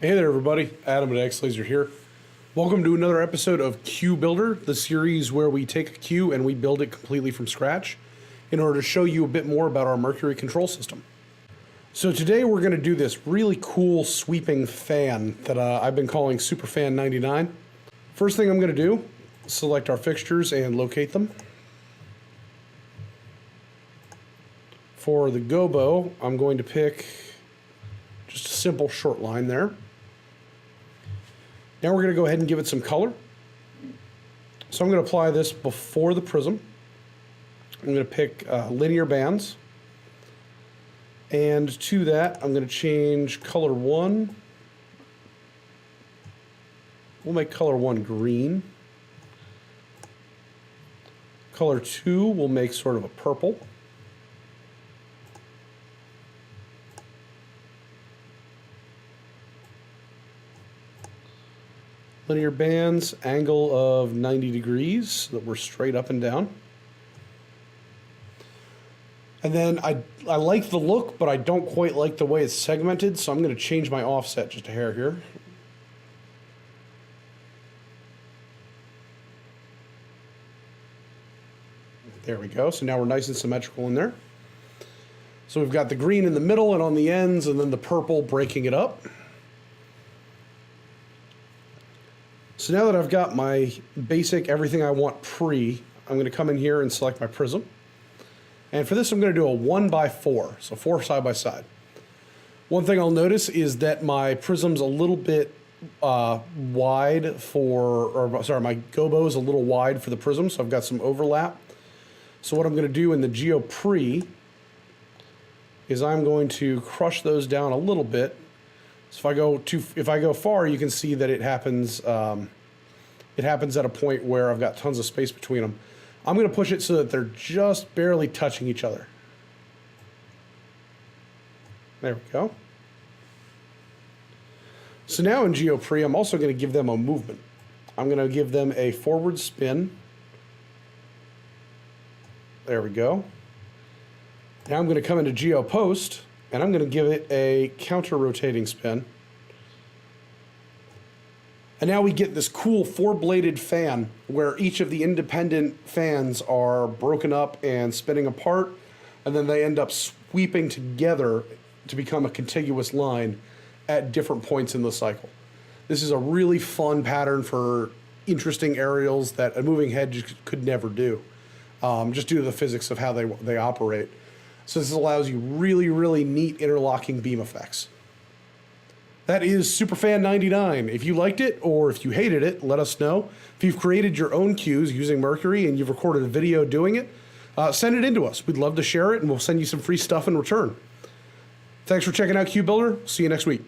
Hey there everybody, Adam at XLaser here. Welcome to another episode of Q Builder, the series where we take a Q and we build it completely from scratch in order to show you a bit more about our Mercury control system. So today we're going to do this really cool sweeping fan that I've been calling Superfan 99. First thing I'm going to do, select our fixtures and locate them. For the gobo, I'm going to pick just a simple short line there. Now we're going to go ahead and give it some color. So I'm going to apply this before the prism. I'm going to pick linear bands. And to that, I'm going to change color 1. We'll make color 1 green. Color 2 we'll make sort of a purple. Linear bands, angle of 90 degrees, so that we're straight up and down. And then I like the look, but I don't quite like the way it's segmented, so I'm going to change my offset just a hair here. There we go, so now we're nice and symmetrical in there. So we've got the green in the middle and on the ends, and then the purple breaking it up. So now that I've got my basic everything I want I'm going to come in here and select my prism. And for this I'm going to do a 1x4, so 4 side by side. One thing I'll notice is that my prism's a little bit wide my gobo is a little wide for the prism, so I've got some overlap. So what I'm going to do in the geopre is I'm going to crush those down a little bit. So if I go far, you can see that it happens at a point where I've got tons of space between them. I'm going to push it so that they're just barely touching each other. There we go. So now in geopre, I'm also going to give them a movement. I'm going to give them a forward spin. There we go. Now I'm going to come into geopost, and I'm going to give it a counter-rotating spin. And now we get this cool 4-bladed fan where each of the independent fans are broken up and spinning apart, and then they end up sweeping together to become a contiguous line at different points in the cycle. This is a really fun pattern for interesting aerials that a moving head could never do, just due to the physics of how they operate. So this allows you really, really neat interlocking beam effects. That is Superfan 99. If you liked it or if you hated it, let us know. If you've created your own cues using Mercury and you've recorded a video doing it, send it in to us. We'd love to share it and we'll send you some free stuff in return. Thanks for checking out Q Builder. See you next week.